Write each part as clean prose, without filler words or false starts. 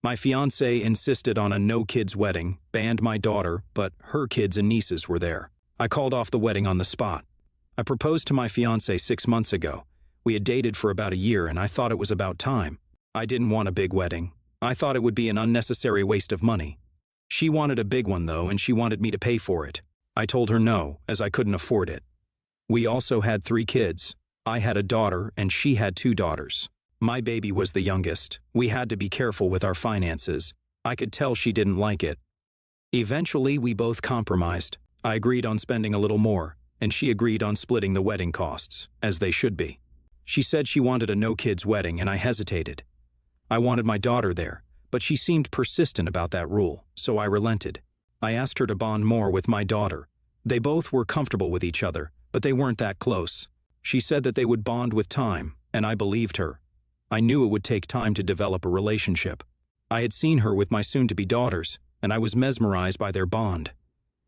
My fiancée insisted on a no-kids wedding, banned my daughter, but her kids and nieces were there. I called off the wedding on the spot. I proposed to my fiancée 6 months ago. We had dated for about a year and I thought it was about time. I didn't want a big wedding. I thought it would be an unnecessary waste of money. She wanted a big one though, and she wanted me to pay for it. I told her no, as I couldn't afford it. We also had 3 kids. I had a daughter and she had 2 daughters. My baby was the youngest. We had to be careful with our finances. I could tell she didn't like it. Eventually, we both compromised. I agreed on spending a little more, and she agreed on splitting the wedding costs, as they should be. She said she wanted a no-kids wedding, and I hesitated. I wanted my daughter there, but she seemed persistent about that rule, so I relented. I asked her to bond more with my daughter. They both were comfortable with each other, but they weren't that close. She said that they would bond with time, and I believed her. I knew it would take time to develop a relationship. I had seen her with my soon-to-be daughters, and I was mesmerized by their bond.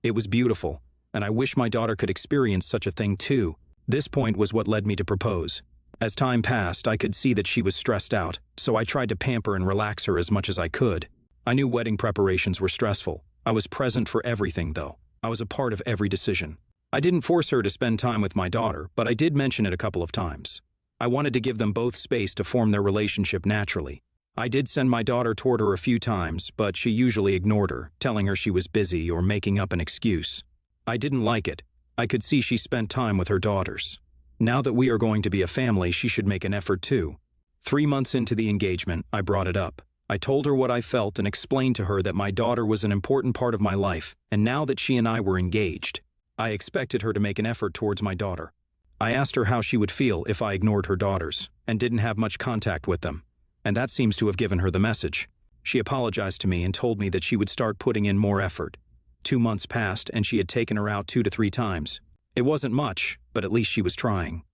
It was beautiful, and I wish my daughter could experience such a thing too. This point was what led me to propose. As time passed, I could see that she was stressed out, so I tried to pamper and relax her as much as I could. I knew wedding preparations were stressful. I was present for everything, though. I was a part of every decision. I didn't force her to spend time with my daughter, but I did mention it a couple of times. I wanted to give them both space to form their relationship naturally. I did send my daughter toward her a few times, but she usually ignored her, telling her she was busy or making up an excuse. I didn't like it. I could see she spent time with her daughters. Now that we are going to be a family, she should make an effort too. 3 months into the engagement, I brought it up. I told her what I felt and explained to her that my daughter was an important part of my life, and now that she and I were engaged, I expected her to make an effort towards my daughter. I asked her how she would feel if I ignored her daughters and didn't have much contact with them, and that seems to have given her the message. She apologized to me and told me that she would start putting in more effort. 2 months passed and she had taken her out 2 to 3 times. It wasn't much, but at least she was trying.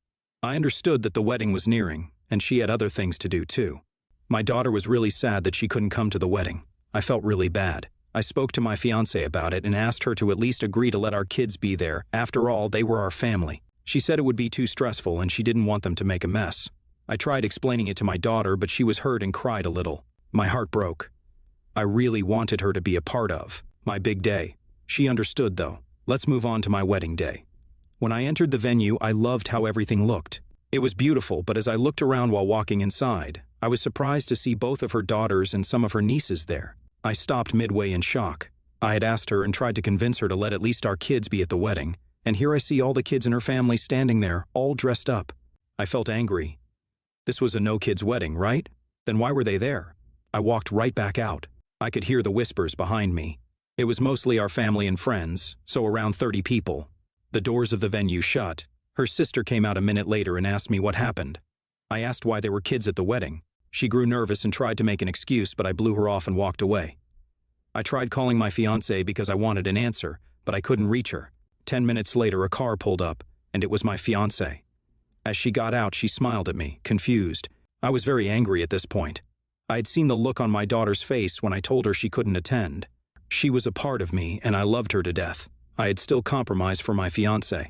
I understood that the wedding was nearing, and she had other things to do too. My daughter was really sad that she couldn't come to the wedding. I felt really bad. I spoke to my fiancée about it and asked her to at least agree to let our kids be there. After all, they were our family. She said it would be too stressful and she didn't want them to make a mess. I tried explaining it to my daughter, but she was hurt and cried a little. My heart broke. I really wanted her to be a part of my big day. She understood though. Let's move on to my wedding day. When I entered the venue, I loved how everything looked. It was beautiful, but as I looked around while walking inside, I was surprised to see both of her daughters and some of her nieces there. I stopped midway in shock. I had asked her and tried to convince her to let at least our kids be at the wedding, and here I see all the kids in her family standing there, all dressed up. I felt angry. This was a no-kids wedding, right? Then why were they there? I walked right back out. I could hear the whispers behind me. It was mostly our family and friends, so around 30 people. The doors of the venue shut. Her sister came out a minute later and asked me what happened. I asked why there were kids at the wedding. She grew nervous and tried to make an excuse, but I blew her off and walked away. I tried calling my fiancée because I wanted an answer, but I couldn't reach her. 10 minutes later, a car pulled up, and it was my fiancée. As she got out, she smiled at me, confused. I was very angry at this point. I had seen the look on my daughter's face when I told her she couldn't attend. She was a part of me, and I loved her to death. I had still compromised for my fiancé.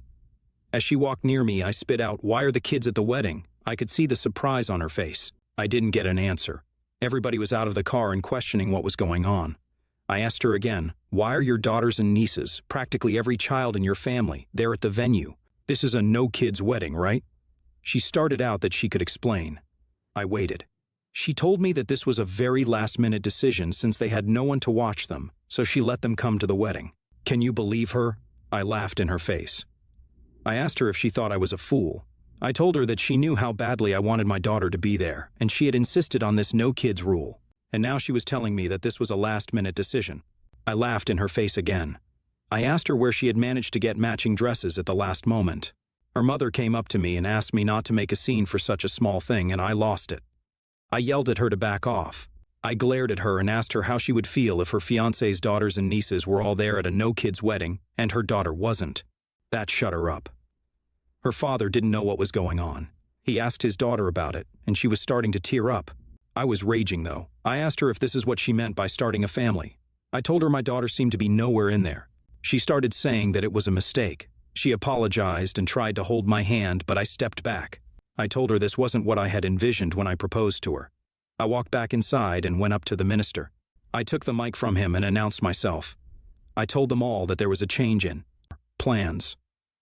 As she walked near me, I spit out, "Why are the kids at the wedding?" I could see the surprise on her face. I didn't get an answer. Everybody was out of the car and questioning what was going on. I asked her again, "Why are your daughters and nieces, practically every child in your family, there at the venue? This is a no-kids wedding, right?" She started out that she could explain. I waited. She told me that this was a very last-minute decision since they had no one to watch them, so she let them come to the wedding. Can you believe her? I laughed in her face. I asked her if she thought I was a fool. I told her that she knew how badly I wanted my daughter to be there, and she had insisted on this no-kids rule. And now she was telling me that this was a last-minute decision. I laughed in her face again. I asked her where she had managed to get matching dresses at the last moment. Her mother came up to me and asked me not to make a scene for such a small thing, and I lost it. I yelled at her to back off. I glared at her and asked her how she would feel if her fiancé's daughters and nieces were all there at a no-kids wedding, and her daughter wasn't. That shut her up. Her father didn't know what was going on. He asked his daughter about it, and she was starting to tear up. I was raging, though. I asked her if this is what she meant by starting a family. I told her my daughter seemed to be nowhere in there. She started saying that it was a mistake. She apologized and tried to hold my hand, but I stepped back. I told her this wasn't what I had envisioned when I proposed to her. I walked back inside and went up to the minister. I took the mic from him and announced myself. I told them all that there was a change in plans.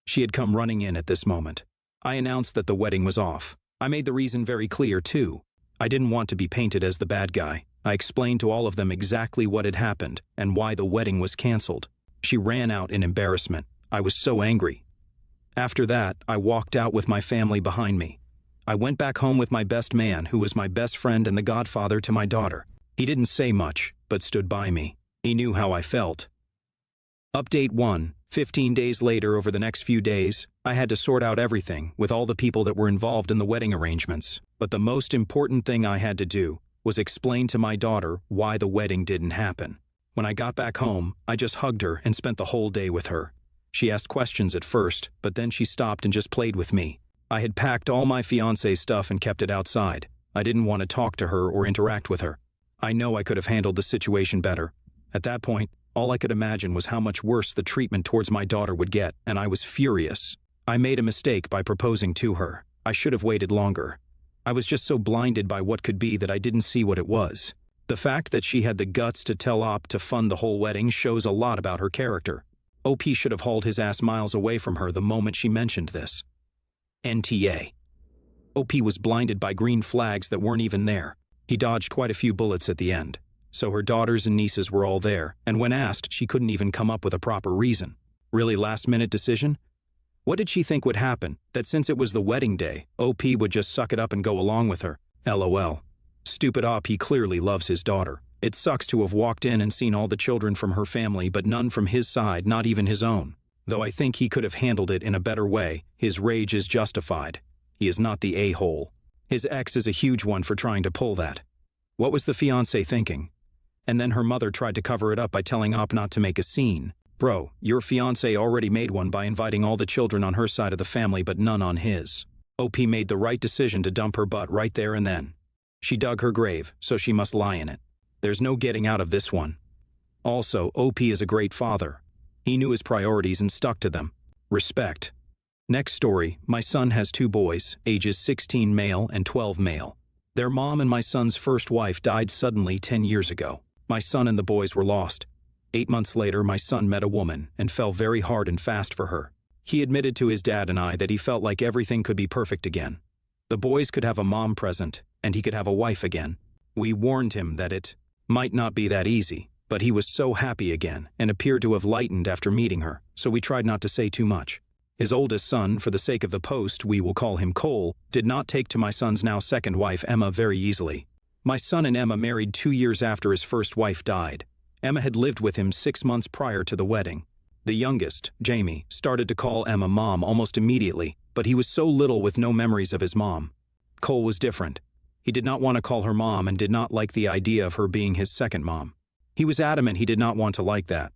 She had come running in at this moment. I announced that the wedding was off. I made the reason very clear, too. I didn't want to be painted as the bad guy. I explained to all of them exactly what had happened and why the wedding was canceled. She ran out in embarrassment. I was so angry. After that, I walked out with my family behind me. I went back home with my best man, who was my best friend and the godfather to my daughter. He didn't say much, but stood by me. He knew how I felt. Update 1. 15 days later, over the next few days, I had to sort out everything with all the people that were involved in the wedding arrangements. But the most important thing I had to do was explain to my daughter why the wedding didn't happen. When I got back home, I just hugged her and spent the whole day with her. She asked questions at first, but then she stopped and just played with me. I had packed all my fiancé's stuff and kept it outside. I didn't want to talk to her or interact with her. I know I could have handled the situation better. At that point, all I could imagine was how much worse the treatment towards my daughter would get, and I was furious. I made a mistake by proposing to her. I should have waited longer. I was just so blinded by what could be that I didn't see what it was. The fact that she had the guts to tell Op to fund the whole wedding shows a lot about her character. OP should have hauled his ass miles away from her the moment she mentioned this. NTA. OP was blinded by green flags that weren't even there. He dodged quite a few bullets at the end. So her daughters and nieces were all there, and when asked, she couldn't even come up with a proper reason. Really last-minute decision? What did she think would happen? That since it was the wedding day, OP would just suck it up and go along with her? LOL. Stupid OP clearly loves his daughter. It sucks to have walked in and seen all the children from her family, but none from his side, not even his own. Though I think he could have handled it in a better way, his rage is justified. He is not the a-hole. His ex is a huge one for trying to pull that. What was the fiancé thinking? And then her mother tried to cover it up by telling Op not to make a scene. Bro, your fiancé already made one by inviting all the children on her side of the family but none on his. OP made the right decision to dump her butt right there and then. She dug her grave, so she must lie in it. There's no getting out of this one. Also, OP is a great father. He knew his priorities and stuck to them. Respect. Next story, my son has 2 boys, ages 16 male and 12 male. Their mom and my son's first wife died suddenly 10 years ago. My son and the boys were lost. 8 months later, my son met a woman and fell very hard and fast for her. He admitted to his dad and I that he felt like everything could be perfect again. The boys could have a mom present, and he could have a wife again. We warned him that it might not be that easy, but he was so happy again and appeared to have lightened after meeting her, so we tried not to say too much. His oldest son, for the sake of the post, we will call him Cole, did not take to my son's now second wife, Emma, very easily. My son and Emma married 2 years after his first wife died. Emma had lived with him 6 months prior to the wedding. The youngest, Jamie, started to call Emma mom almost immediately, but he was so little with no memories of his mom. Cole was different. He did not want to call her mom and did not like the idea of her being his second mom. He was adamant he did not want to like that.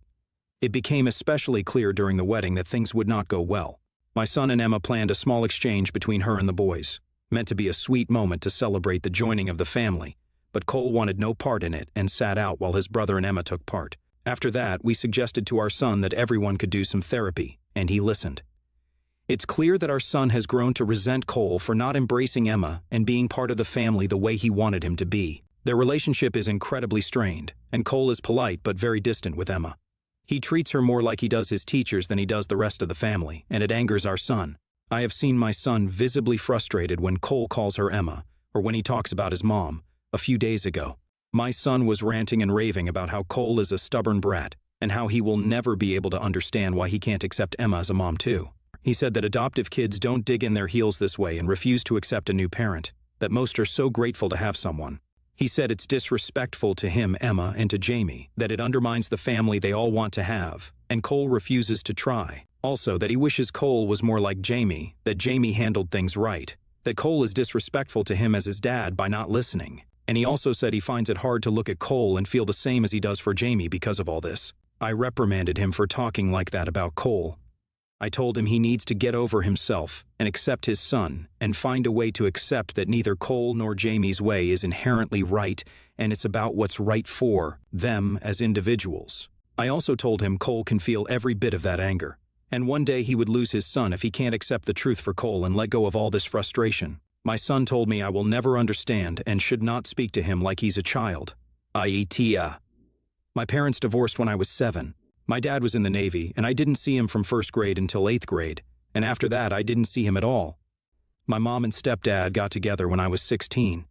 It became especially clear during the wedding that things would not go well. My son and Emma planned a small exchange between her and the boys, meant to be a sweet moment to celebrate the joining of the family, but Cole wanted no part in it and sat out while his brother and Emma took part. After that, we suggested to our son that everyone could do some therapy, and he listened. It's clear that our son has grown to resent Cole for not embracing Emma and being part of the family the way he wanted him to be. Their relationship is incredibly strained, and Cole is polite but very distant with Emma. He treats her more like he does his teachers than he does the rest of the family, and it angers our son. I have seen my son visibly frustrated when Cole calls her Emma, or when he talks about his mom. A few days ago, my son was ranting and raving about how Cole is a stubborn brat, and how he will never be able to understand why he can't accept Emma as a mom too. He said that adoptive kids don't dig in their heels this way and refuse to accept a new parent, that most are so grateful to have someone. He said it's disrespectful to him, Emma, and to Jamie, that it undermines the family they all want to have, and Cole refuses to try. Also, that he wishes Cole was more like Jamie, that Jamie handled things right, that Cole is disrespectful to him as his dad by not listening. And he also said he finds it hard to look at Cole and feel the same as he does for Jamie because of all this. I reprimanded him for talking like that about Cole. I told him he needs to get over himself and accept his son and find a way to accept that neither Cole nor Jamie's way is inherently right, and it's about what's right for them as individuals. I also told him Cole can feel every bit of that anger, and one day he would lose his son if he can't accept the truth for Cole and let go of all this frustration. My son told me I will never understand and should not speak to him like he's a child, i.e. Tia. My parents divorced when I was 7. My dad was in the Navy, and I didn't see him from 1st grade until 8th grade, and after that I didn't see him at all. My mom and stepdad got together when I was 16.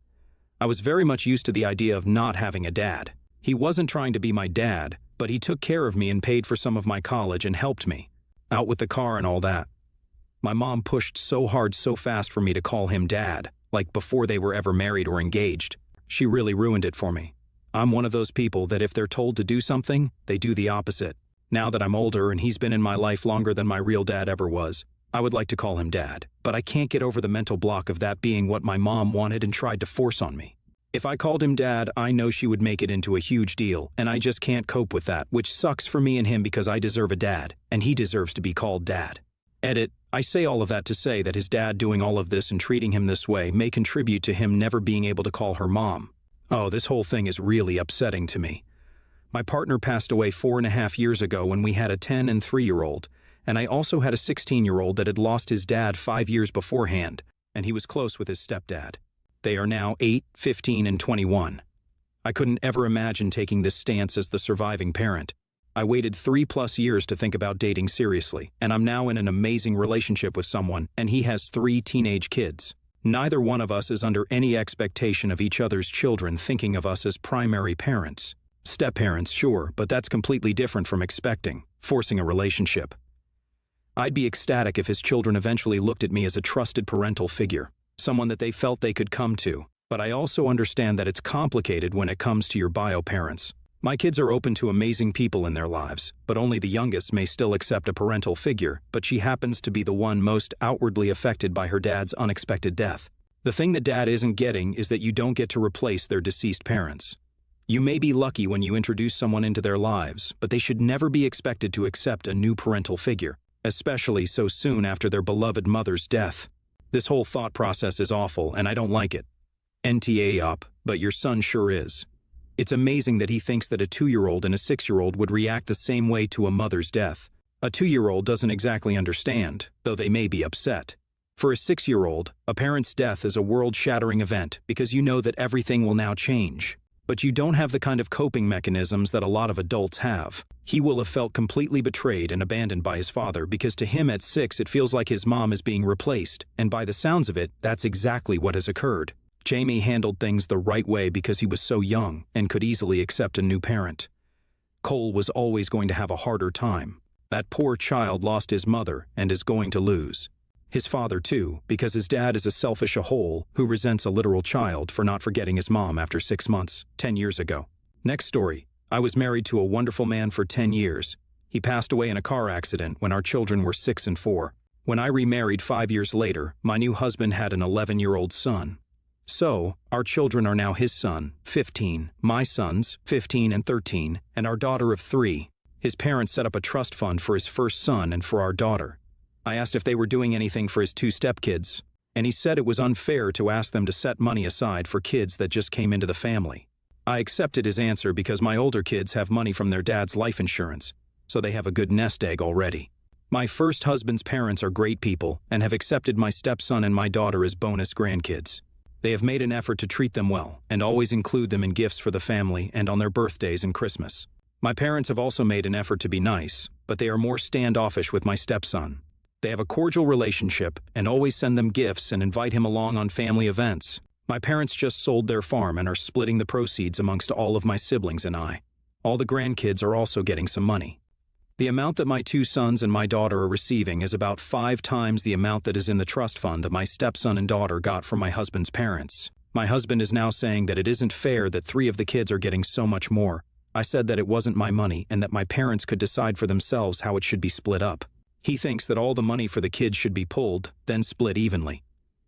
I was very much used to the idea of not having a dad. He wasn't trying to be my dad, but he took care of me and paid for some of my college and helped me, out with the car and all that. My mom pushed so hard so fast for me to call him dad, like before they were ever married or engaged. She really ruined it for me. I'm one of those people that if they're told to do something, they do the opposite. Now that I'm older and he's been in my life longer than my real dad ever was, I would like to call him dad, but I can't get over the mental block of that being what my mom wanted and tried to force on me. If I called him dad, I know she would make it into a huge deal, and I just can't cope with that, which sucks for me and him because I deserve a dad, and he deserves to be called dad. Edit, I say all of that to say that his dad doing all of this and treating him this way may contribute to him never being able to call her mom. Oh, this whole thing is really upsetting to me. My partner passed away 4.5 years ago when we had a 10 and 3-year-old, and I also had a 16-year-old that had lost his dad 5 years beforehand, and he was close with his stepdad. They are now 8, 15, and 21. I couldn't ever imagine taking this stance as the surviving parent. I waited 3+ years to think about dating seriously, and I'm now in an amazing relationship with someone, and he has 3 teenage kids. Neither one of us is under any expectation of each other's children thinking of us as primary parents. Step-parents, sure, but that's completely different from forcing a relationship. I'd be ecstatic if his children eventually looked at me as a trusted parental figure, someone that they felt they could come to, but I also understand that it's complicated when it comes to your bio parents. My kids are open to amazing people in their lives, but only the youngest may still accept a parental figure, but she happens to be the one most outwardly affected by her dad's unexpected death. The thing that dad isn't getting is that you don't get to replace their deceased parents. You may be lucky when you introduce someone into their lives, but they should never be expected to accept a new parental figure, especially so soon after their beloved mother's death. This whole thought process is awful, and I don't like it. NTA up, but your son sure is. It's amazing that he thinks that a 2-year-old and a 6-year-old would react the same way to a mother's death. A 2-year-old doesn't exactly understand, though they may be upset. For a 6-year-old, a parent's death is a world-shattering event because you know that everything will now change. But you don't have the kind of coping mechanisms that a lot of adults have. He will have felt completely betrayed and abandoned by his father because to him at 6 it feels like his mom is being replaced, and by the sounds of it, that's exactly what has occurred. Jamie handled things the right way because he was so young and could easily accept a new parent. Cole was always going to have a harder time. That poor child lost his mother and is going to lose his father too, because his dad is a selfish a-hole who resents a literal child for not forgetting his mom after 6 months, 10 years ago. Next story. I was married to a wonderful man for 10 years. He passed away in a car accident when our children were 6 and 4. When I remarried 5 years later, my new husband had an 11-year-old son. So, our children are now his son, 15, my sons, 15 and 13, and our daughter of 3. His parents set up a trust fund for his first son and for our daughter. I asked if they were doing anything for his 2 stepkids, and he said it was unfair to ask them to set money aside for kids that just came into the family. I accepted his answer because my older kids have money from their dad's life insurance, so they have a good nest egg already. My first husband's parents are great people and have accepted my stepson and my daughter as bonus grandkids. They have made an effort to treat them well and always include them in gifts for the family and on their birthdays and Christmas. My parents have also made an effort to be nice, but they are more standoffish with my stepson. They have a cordial relationship and always send them gifts and invite him along on family events. My parents just sold their farm and are splitting the proceeds amongst all of my siblings and I. All the grandkids are also getting some money. The amount that my 2 sons and my daughter are receiving is about 5 times the amount that is in the trust fund that my stepson and daughter got from my husband's parents. My husband is now saying that it isn't fair that 3 of the kids are getting so much more. I said that it wasn't my money and that my parents could decide for themselves how it should be split up. He thinks that all the money for the kids should be pulled, then split evenly.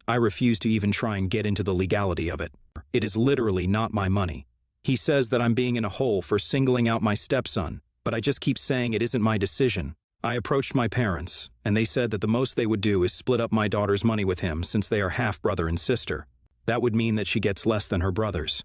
I refuse to even try and get into the legality of it. It is literally not my money. He says that I'm being in a hole for singling out my stepson, but I just keep saying it isn't my decision. I approached my parents, and they said that the most they would do is split up my daughter's money with him since they are half-brother and sister. That would mean that she gets less than her brothers.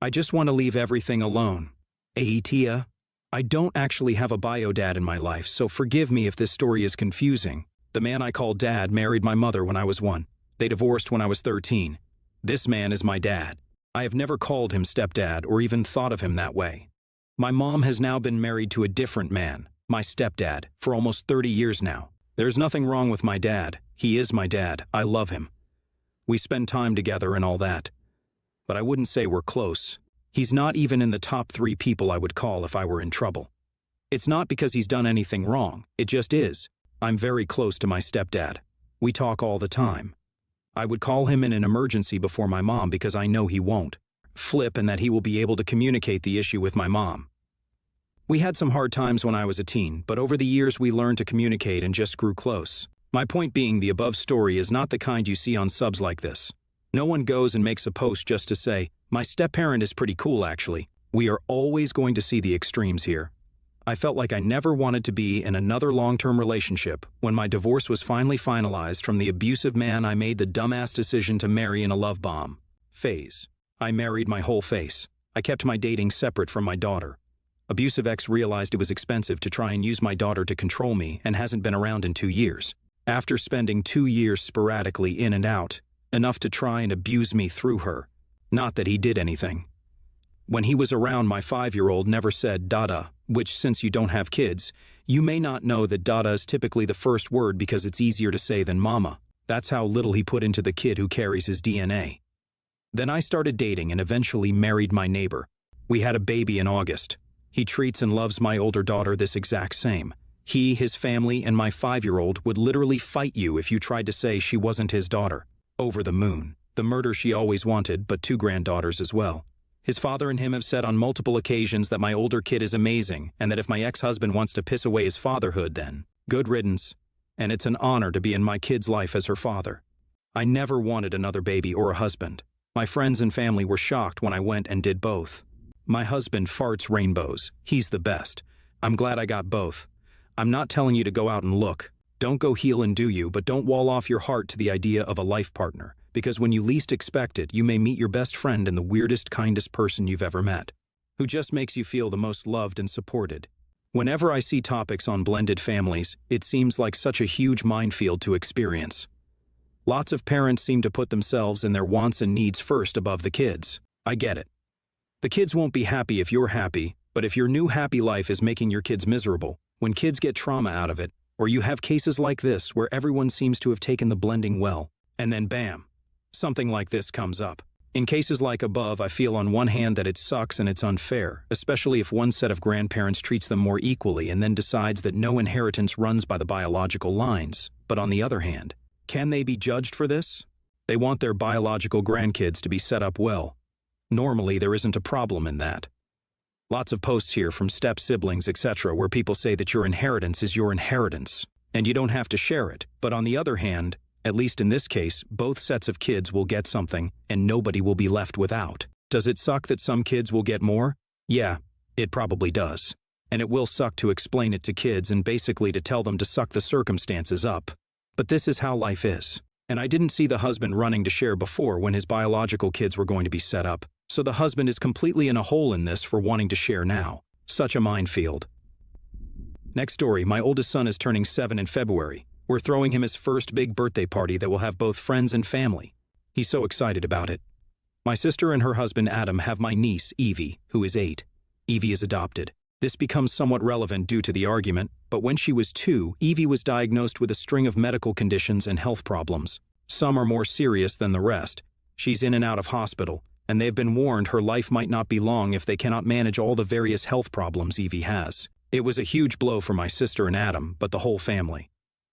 I just want to leave everything alone. Tia, I don't actually have a bio dad in my life, so forgive me if this story is confusing. The man I call dad married my mother when I was 1. They divorced when I was 13. This man is my dad. I have never called him stepdad or even thought of him that way. My mom has now been married to a different man, my stepdad, for almost 30 years now. There's nothing wrong with my dad. He is my dad. I love him. We spend time together and all that. But I wouldn't say we're close. He's not even in the top 3 people I would call if I were in trouble. It's not because he's done anything wrong. It just is. I'm very close to my stepdad. We talk all the time. I would call him in an emergency before my mom because I know he won't flip and that he will be able to communicate the issue with my mom. We had some hard times when I was a teen, but over the years we learned to communicate and just grew close. My point being, the above story is not the kind you see on subs like this. No one goes and makes a post just to say, my step-parent is pretty cool actually. We are always going to see the extremes here. I felt like I never wanted to be in another long-term relationship. When my divorce was finally finalized from the abusive man, I made the dumbass decision to marry in a love bomb phase. I married my whole face. I kept my dating separate from my daughter. Abusive ex realized it was expensive to try and use my daughter to control me and hasn't been around in 2 years. After spending 2 years sporadically in and out, enough to try and abuse me through her. Not that he did anything. When he was around, my 5-year-old never said dada, which, since you don't have kids, you may not know that dada is typically the first word because it's easier to say than mama. That's how little he put into the kid who carries his DNA. Then I started dating and eventually married my neighbor. We had a baby in August. He treats and loves my older daughter this exact same. He, his family, and my 5-year-old would literally fight you if you tried to say she wasn't his daughter. Over the moon. The murder she always wanted, but 2 granddaughters as well. His father and him have said on multiple occasions that my older kid is amazing and that if my ex-husband wants to piss away his fatherhood, then good riddance. And it's an honor to be in my kid's life as her father. I never wanted another baby or a husband. My friends and family were shocked when I went and did both. My husband farts rainbows. He's the best. I'm glad I got both. I'm not telling you to go out and look. Don't go heal and do you, but don't wall off your heart to the idea of a life partner. Because when you least expect it, you may meet your best friend and the weirdest, kindest person you've ever met, who just makes you feel the most loved and supported. Whenever I see topics on blended families, it seems like such a huge minefield to experience. Lots of parents seem to put themselves and their wants and needs first above the kids. I get it. The kids won't be happy if you're happy, but if your new happy life is making your kids miserable, when kids get trauma out of it, or you have cases like this where everyone seems to have taken the blending well, and then bam, something like this comes up. In cases like above, I feel on one hand that it sucks and it's unfair, especially if one set of grandparents treats them more equally and then decides that no inheritance runs by the biological lines. But on the other hand, can they be judged for this? They want their biological grandkids to be set up well. Normally, there isn't a problem in that. Lots of posts here from step-siblings, etc., where people say that your inheritance is your inheritance, and you don't have to share it. But on the other hand, at least in this case, both sets of kids will get something, and nobody will be left without. Does it suck that some kids will get more? Yeah, it probably does. And it will suck to explain it to kids and basically to tell them to suck the circumstances up. But this is how life is. And I didn't see the husband running to share before when his biological kids were going to be set up. So the husband is completely in a hole in this for wanting to share now. Such a minefield. Next story, my oldest son is turning 7 in February. We're throwing him his first big birthday party that will have both friends and family. He's so excited about it. My sister and her husband Adam have my niece, Evie, who is 8. Evie is adopted. This becomes somewhat relevant due to the argument, but when she was 2, Evie was diagnosed with a string of medical conditions and health problems. Some are more serious than the rest. She's in and out of hospital, and they've been warned her life might not be long if they cannot manage all the various health problems Evie has. It was a huge blow for my sister and Adam, but the whole family.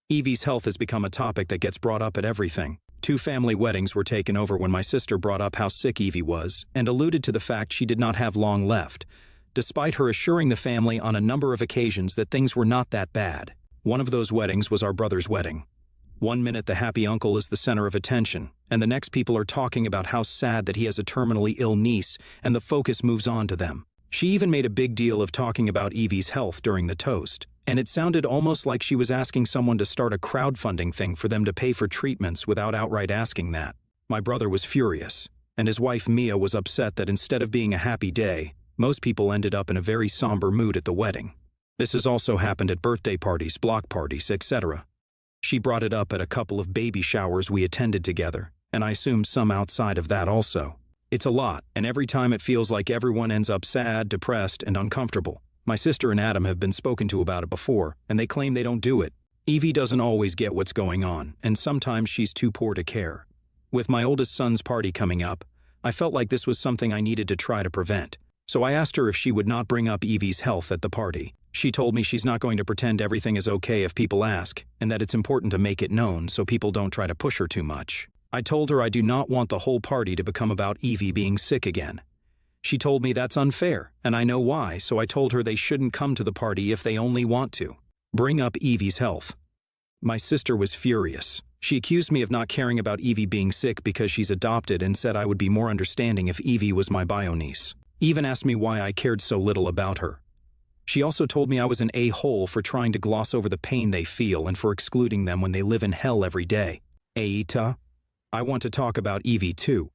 Evie's health has become a topic that gets brought up at everything. 2 family weddings were taken over when my sister brought up how sick Evie was and alluded to the fact she did not have long left, despite her assuring the family on a number of occasions that things were not that bad. One of those weddings was our brother's wedding. 1 minute the happy uncle is the center of attention, and the next people are talking about how sad that he has a terminally ill niece, and the focus moves on to them. She even made a big deal of talking about Evie's health during the toast, and it sounded almost like she was asking someone to start a crowdfunding thing for them to pay for treatments without outright asking that. My brother was furious, and his wife Mia was upset that instead of being a happy day, most people ended up in a very somber mood at the wedding. This has also happened at birthday parties, block parties, etc. She brought it up at a couple of baby showers we attended together, and I assume some outside of that also. It's a lot, and every time it feels like everyone ends up sad, depressed, and uncomfortable. My sister and Adam have been spoken to about it before, and they claim they don't do it. Evie doesn't always get what's going on, and sometimes she's too poor to care. With my oldest son's party coming up, I felt like this was something I needed to try to prevent. So I asked her if she would not bring up Evie's health at the party. She told me she's not going to pretend everything is okay if people ask, and that it's important to make it known so people don't try to push her too much. I told her I do not want the whole party to become about Evie being sick again. She told me that's unfair, and I know why, so I told her they shouldn't come to the party if they only want to. Bring up Evie's health. My sister was furious. She accused me of not caring about Evie being sick because she's adopted and said I would be more understanding if Evie was my bio-niece. Even asked me why I cared so little about her. She also told me I was an a-hole for trying to gloss over the pain they feel and for excluding them when they live in hell every day. Aita, I want to talk about Evie too.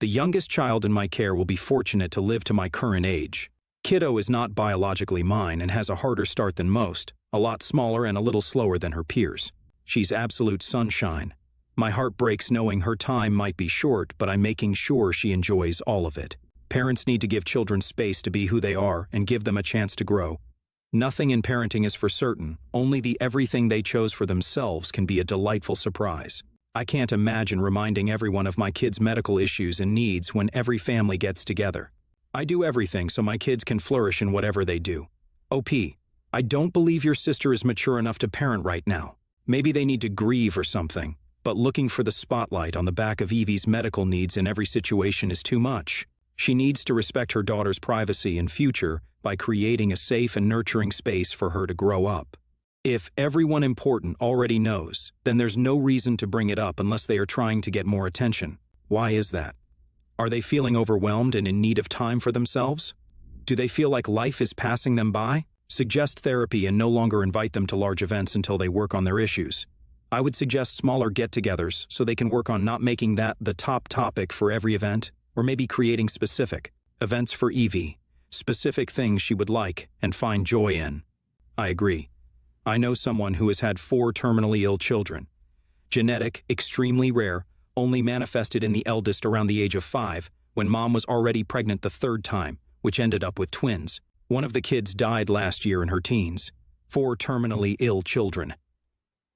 The youngest child in my care will be fortunate to live to my current age. Kiddo is not biologically mine and has a harder start than most, a lot smaller and a little slower than her peers. She's absolute sunshine. My heart breaks knowing her time might be short, but I'm making sure she enjoys all of it. Parents need to give children space to be who they are and give them a chance to grow. Nothing in parenting is for certain, only the everything they chose for themselves can be a delightful surprise. I can't imagine reminding everyone of my kids' medical issues and needs when every family gets together. I do everything so my kids can flourish in whatever they do. OP, I don't believe your sister is mature enough to parent right now. Maybe they need to grieve or something, but looking for the spotlight on the back of Evie's medical needs in every situation is too much. She needs to respect her daughter's privacy and future by creating a safe and nurturing space for her to grow up. If everyone important already knows, then there's no reason to bring it up unless they are trying to get more attention. Why is that? Are they feeling overwhelmed and in need of time for themselves? Do they feel like life is passing them by? Suggest therapy and no longer invite them to large events until they work on their issues. I would suggest smaller get-togethers so they can work on not making that the top topic for every event, or maybe creating specific events for Evie, specific things she would like and find joy in. I agree. I know someone who has had 4 terminally ill children. Genetic, extremely rare, only manifested in the eldest around the age of 5, when mom was already pregnant the 3rd time, which ended up with twins. One of the kids died last year in her teens. 4 terminally ill children.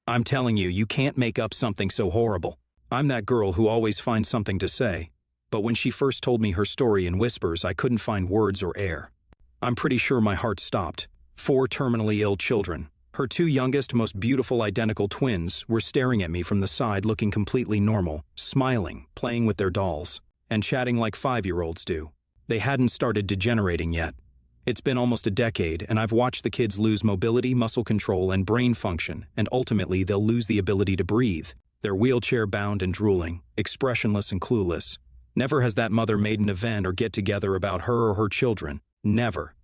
I'm telling you, you can't make up something so horrible. I'm that girl who always finds something to say. But when she first told me her story in whispers, I couldn't find words or air. I'm pretty sure my heart stopped. 4 terminally ill children. Her 2 youngest, most beautiful identical twins were staring at me from the side looking completely normal, smiling, playing with their dolls, and chatting like 5-year-olds do. They hadn't started degenerating yet. It's been almost a decade, and I've watched the kids lose mobility, muscle control, and brain function, and ultimately they'll lose the ability to breathe. They're wheelchair-bound and drooling, expressionless and clueless. Never has that mother made an event or get-together about her or her children. Never.